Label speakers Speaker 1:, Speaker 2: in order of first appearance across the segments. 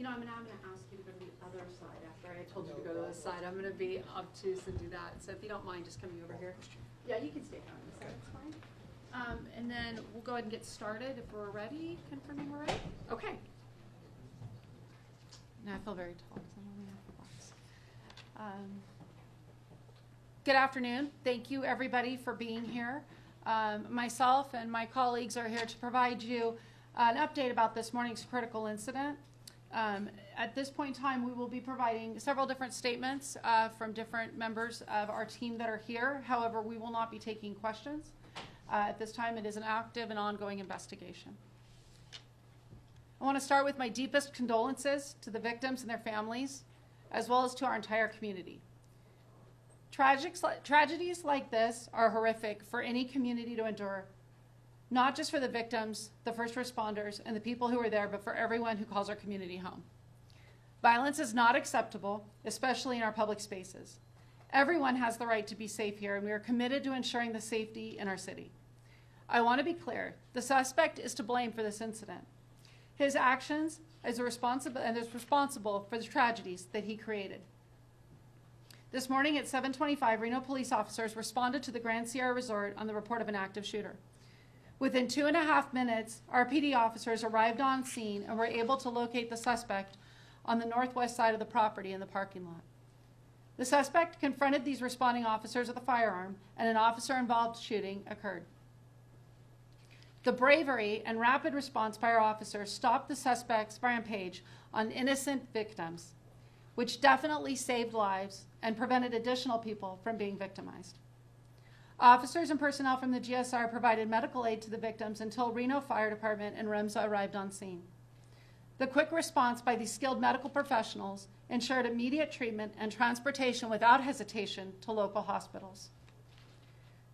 Speaker 1: You know, I'm gonna ask you to go to the other side after I told you to go to this side. I'm gonna be obtuse and do that. So if you don't mind just coming over here. Yeah, you can stay down on this side, it's fine. And then we'll go ahead and get started if we're ready. Confirming we're ready? Okay. Now I feel very tall because I'm only half the box. Good afternoon. Thank you everybody for being here. Myself and my colleagues are here to provide you an update about this morning's critical incident. At this point in time, we will be providing several different statements from different members of our team that are here. However, we will not be taking questions. At this time, it is an active and ongoing investigation. I want to start with my deepest condolences to the victims and their families, as well as to our entire community. Tragedies like this are horrific for any community to endure, not just for the victims, the first responders, and the people who are there, but for everyone who calls our community home. Violence is not acceptable, especially in our public spaces. Everyone has the right to be safe here, and we are committed to ensuring the safety in our city. I want to be clear, the suspect is to blame for this incident. His actions is responsible for the tragedies that he created. This morning at 7:25, Reno police officers responded to the Grand Sierra Resort on the report of an active shooter. Within 2.5 minutes, our PD officers arrived on scene and were able to locate the suspect on the northwest side of the property in the parking lot. The suspect confronted these responding officers with a firearm, and an officer-involved shooting occurred. The bravery and rapid response by our officers stopped the suspect's rampage on innocent victims, which definitely saved lives and prevented additional people from being victimized. Officers and personnel from the GSR provided medical aid to the victims until Reno Fire Department and REMSA arrived on scene. The quick response by these skilled medical professionals ensured immediate treatment and transportation without hesitation to local hospitals.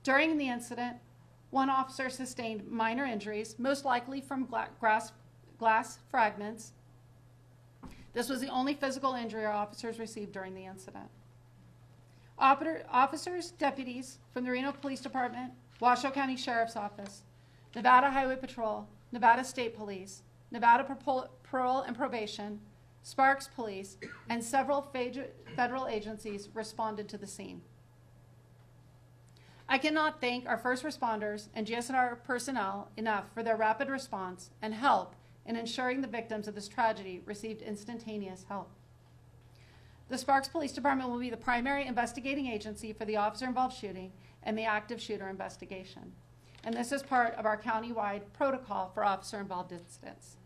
Speaker 1: During the incident, one officer sustained minor injuries, most likely from glass fragments. This was the only physical injury our officers received during the incident. Officers, deputies from the Reno Police Department, Washoe County Sheriff's Office, Nevada Highway Patrol, Nevada State Police, Nevada Parole and Probation, Sparks Police, and several federal agencies responded to the scene. I cannot thank our first responders and GSR personnel enough for their rapid response and help in ensuring the victims of this tragedy received instantaneous help. The Sparks Police Department will be the primary investigating agency for the officer-involved shooting and the active shooter investigation. And this is part of our county-wide protocol for officer-involved incidents.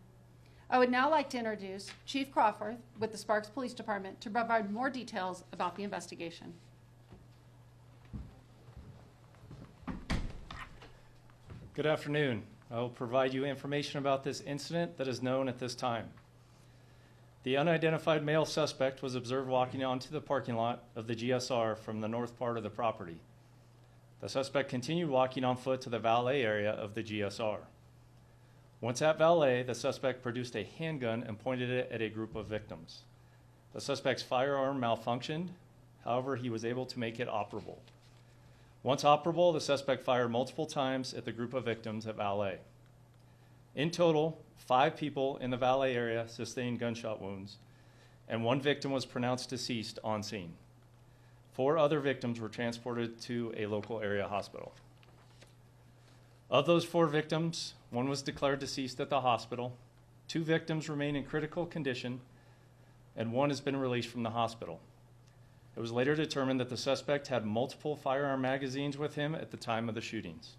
Speaker 1: I would now like to introduce Chief Crawford with the Sparks Police Department to provide more details about the investigation.
Speaker 2: Good afternoon. I will provide you information about this incident that is known at this time. The unidentified male suspect was observed walking onto the parking lot of the GSR from the north part of the property. The suspect continued walking on foot to the valet area of the GSR. Once at valet, the suspect produced a handgun and pointed it at a group of victims. The suspect's firearm malfunctioned, however, he was able to make it operable. Once operable, the suspect fired multiple times at the group of victims at valet. In total, 5 people in the valet area sustained gunshot wounds, and 1 victim was pronounced deceased on scene. 4 other victims were transported to a local area hospital. Of those 4 victims, 1 was declared deceased at the hospital, 2 victims remain in critical condition, and 1 has been released from the hospital. It was later determined that the suspect had multiple firearm magazines with him at the time of the shootings.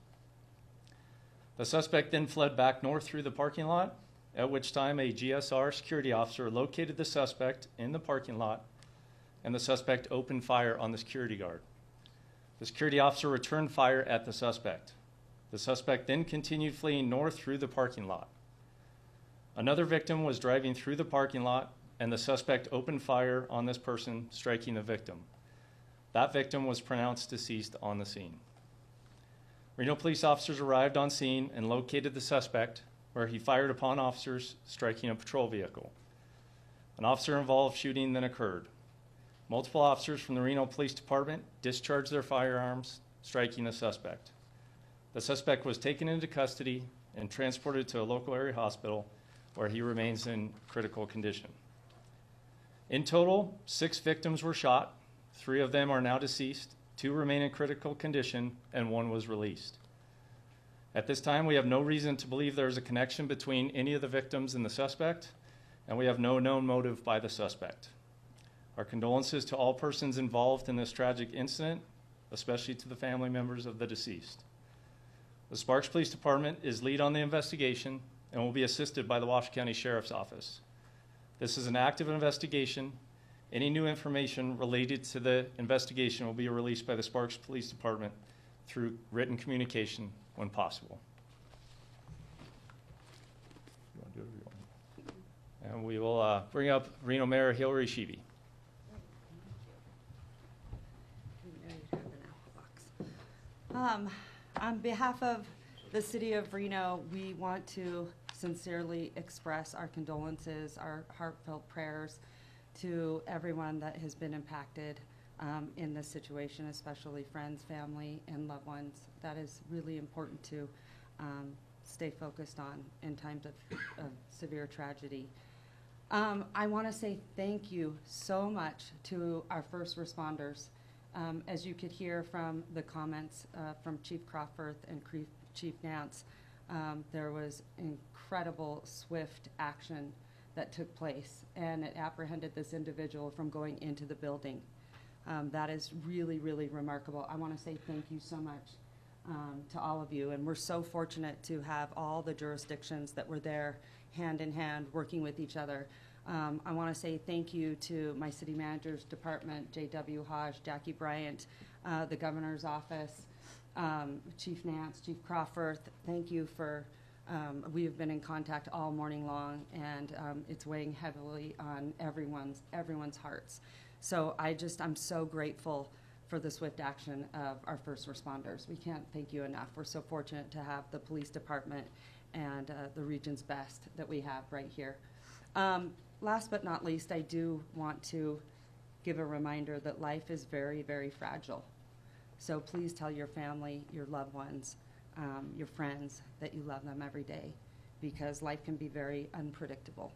Speaker 2: The suspect then fled back north through the parking lot, at which time a GSR security officer located the suspect in the parking lot, and the suspect opened fire on the security guard. The security officer returned fire at the suspect. The suspect then continued fleeing north through the parking lot. Another victim was driving through the parking lot, and the suspect opened fire on this person, striking the victim. That victim was pronounced deceased on the scene. Reno police officers arrived on scene and located the suspect, where he fired upon officers, striking a patrol vehicle. An officer-involved shooting then occurred. Multiple officers from the Reno Police Department discharged their firearms, striking the suspect. The suspect was taken into custody and transported to a local area hospital, where he remains in critical condition. In total, 6 victims were shot. 3 of them are now deceased, 2 remain in critical condition, and 1 was released. At this time, we have no reason to believe there is a connection between any of the victims and the suspect, and we have no known motive by the suspect. Our condolences to all persons involved in this tragic incident, especially to the family members of the deceased. The Sparks Police Department is lead on the investigation and will be assisted by the Washoe County Sheriff's Office. This is an active investigation. Any new information related to the investigation will be released by the Sparks Police Department through written communication when possible. And we will bring up Reno Mayor Hillary Schieve.
Speaker 3: On behalf of the City of Reno, we want to sincerely express our condolences, our heartfelt prayers to everyone that has been impacted in this situation, especially friends, family, and loved ones. That is really important to stay focused on in times of severe tragedy. I want to say thank you so much to our first responders. As you could hear from the comments from Chief Crawford and Chief Nance, there was incredible, swift action that took place, and it apprehended this individual from going into the building. That is really, really remarkable. I want to say thank you so much to all of you, and we're so fortunate to have all the jurisdictions that were there hand in hand working with each other. I want to say thank you to my city manager's department, J.W. Hodge, Jackie Bryant, the governor's office, Chief Nance, Chief Crawford. Thank you for, we have been in contact all morning long, and it's weighing heavily on everyone's hearts. So I'm so grateful for the swift action of our first responders. We can't thank you enough. We're so fortunate to have the police department and the region's best that we have right here. Last but not least, I do want to give a reminder that life is very, very fragile. So please tell your family, your loved ones, your friends that you love them every day, because life can be very unpredictable.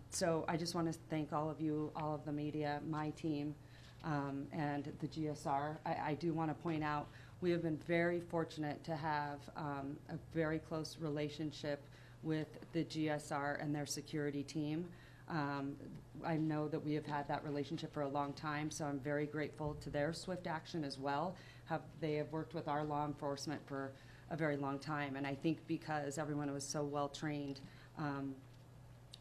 Speaker 3: So I just want to thank all of you, all of the media, my team, and the GSR. I do want to point out we have been very fortunate to have a very close relationship with the GSR and their security team. I know that we have had that relationship for a long time, so I'm very grateful to their swift action as well. They have worked with our law enforcement for a very long time, and I think because everyone was so well trained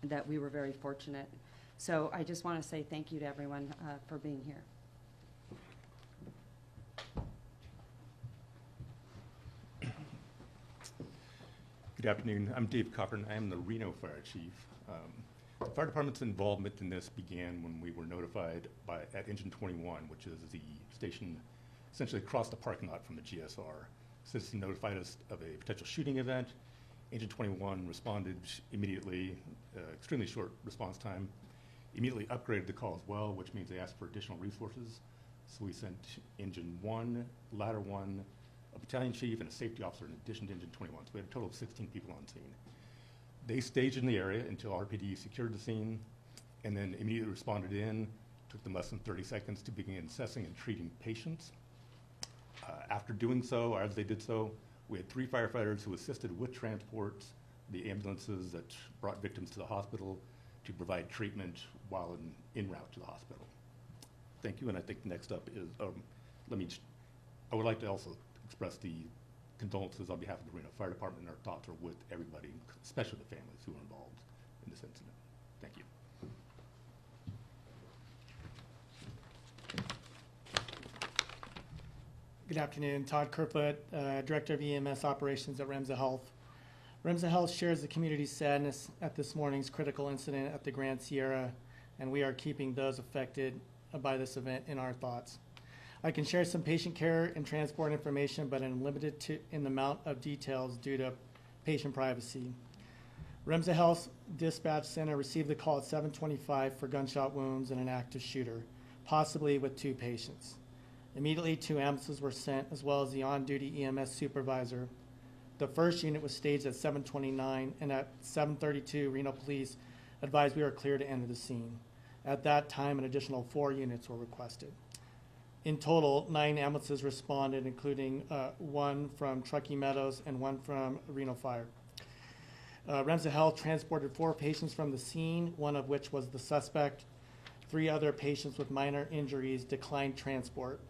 Speaker 3: that we were very fortunate. So I just want to say thank you to everyone for being here.
Speaker 4: Good afternoon. I'm Dave Cochran. I am the Reno Fire Chief. The fire department's involvement in this began when we were notified at Engine 21, which is the station essentially across the parking lot from the GSR. Citizen notified us of a potential shooting event. Engine 21 responded immediately, extremely short response time, immediately upgraded the call as well, which means they asked for additional resources. So we sent Engine 1, Ladder 1, a battalion chief, and a safety officer in addition to Engine 21. So we had a total of 16 people on scene. They staged in the area until RPD secured the scene, and then immediately responded in. Took them less than 30 seconds to begin assessing and treating patients. After doing so, or as they did so, we had 3 firefighters who assisted with transports, the ambulances that brought victims to the hospital to provide treatment while en route to the hospital. Thank you, and I think next up is, I would like to also express the condolences on behalf of the Reno Fire Department, and our thoughts are with everybody, especially the families who were involved in this incident. Thank you.
Speaker 5: Good afternoon. Todd Kerfoot, Director of EMS Operations at Remsa Health. Remsa Health shares the community's sadness at this morning's critical incident at the Grand Sierra, and we are keeping those affected by this event in our thoughts. I can share some patient care and transport information, but I'm limited in the amount of details due to patient privacy. Remsa Health Dispatch Center received the call at 7:25 for gunshot wounds and an active shooter, possibly with 2 patients. Immediately, 2 ambulances were sent, as well as the on-duty EMS supervisor. The first unit was staged at 7:29, and at 7:32, Reno Police advised we were clear to enter the scene. At that time, an additional 4 units were requested. In total, 9 ambulances responded, including 1 from Truckee Meadows and 1 from Reno Fire. Remsa Health transported 4 patients from the scene, 1 of which was the suspect. 3 other patients with minor injuries declined transport.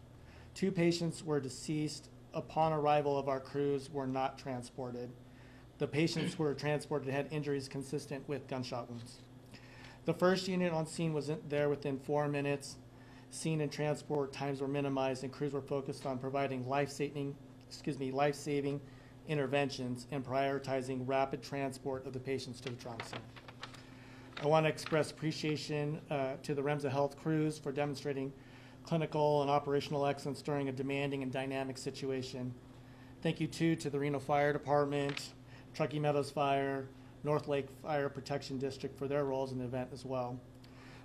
Speaker 5: 2 patients were deceased. Upon arrival of our crews, were not transported. The patients who were transported had injuries consistent with gunshot wounds. The first unit on scene was there within 4 minutes. Scene and transport times were minimized, and crews were focused on providing life-saving interventions and prioritizing rapid transport of the patients to the trauma center. I want to express appreciation to the Remsa Health crews for demonstrating clinical and operational excellence during a demanding and dynamic situation. Thank you, too, to the Reno Fire Department, Truckee Meadows Fire, North Lake Fire Protection District for their roles in the event as well.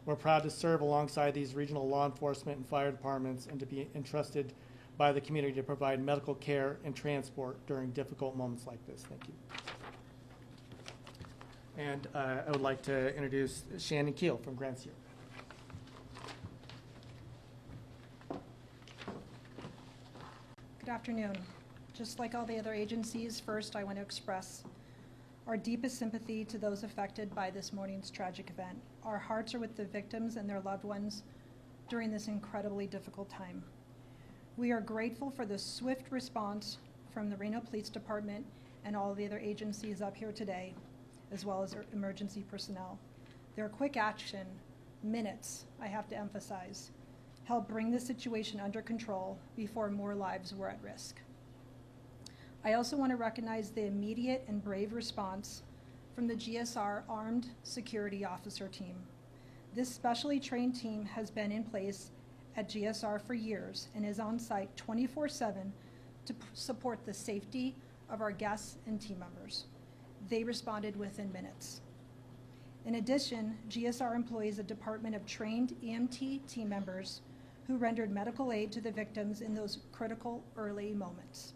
Speaker 5: We're proud to serve alongside these regional law enforcement and fire departments and to be entrusted by the community to provide medical care and transport during difficult moments like this. Thank you. And I would like to introduce Shannon Keel from Grand Sierra.
Speaker 6: Good afternoon. Just like all the other agencies, first I want to express our deepest sympathy to those affected by this morning's tragic event. Our hearts are with the victims and their loved ones during this incredibly difficult time. We are grateful for the swift response from the Reno Police Department and all the other agencies up here today, as well as our emergency personnel. Their quick action, minutes, I have to emphasize, helped bring the situation under control before more lives were at risk. I also want to recognize the immediate and brave response from the GSR Armed Security Officer team. This specially trained team has been in place at GSR for years and is on site 24/7 to support the safety of our guests and team members. They responded within minutes. In addition, GSR employs a department of trained EMT team members who rendered medical aid to the victims in those critical early moments.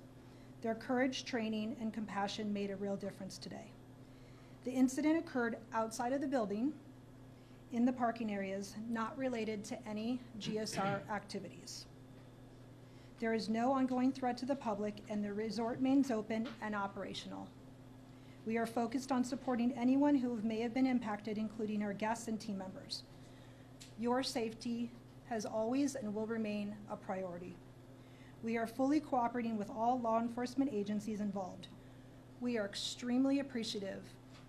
Speaker 6: Their courage, training, and compassion made a real difference today. The incident occurred outside of the building, in the parking areas, not related to any GSR activities. There is no ongoing threat to the public, and the resort remains open and operational. We are focused on supporting anyone who may have been impacted, including our guests and team members. Your safety has always and will remain a priority. We are fully cooperating with all law enforcement agencies involved. We are extremely appreciative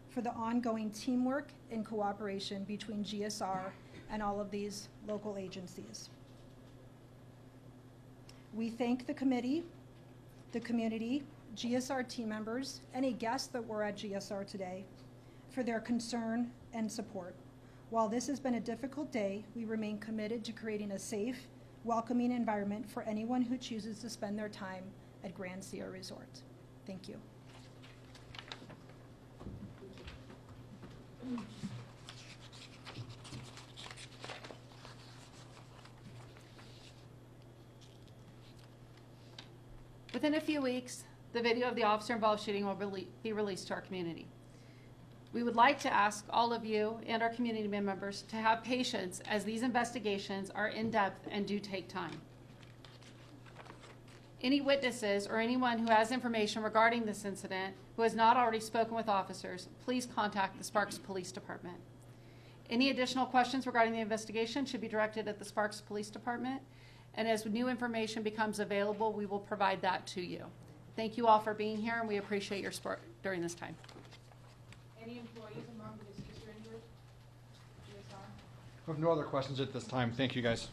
Speaker 6: for the ongoing teamwork and cooperation between GSR and all of these local agencies. We thank the committee, the community, GSR team members, any guests that were at GSR today for their concern and support. While this has been a difficult day, we remain committed to creating a safe, welcoming environment for anyone who chooses to spend their time at Grand Sierra Resort. Thank you.
Speaker 1: Within a few weeks, the video of the officer-involved shooting will be released to our community. We would like to ask all of you and our community members to have patience as these investigations are in-depth and do take time. Any witnesses or anyone who has information regarding this incident who has not already spoken with officers, please contact the Sparks Police Department. Any additional questions regarding the investigation should be directed at the Sparks Police Department, and as new information becomes available, we will provide that to you. Thank you all for being here, and we appreciate your support during this time. Any employees among the deceased or injured? GSR?
Speaker 7: We have no other questions at this time. Thank you, guys.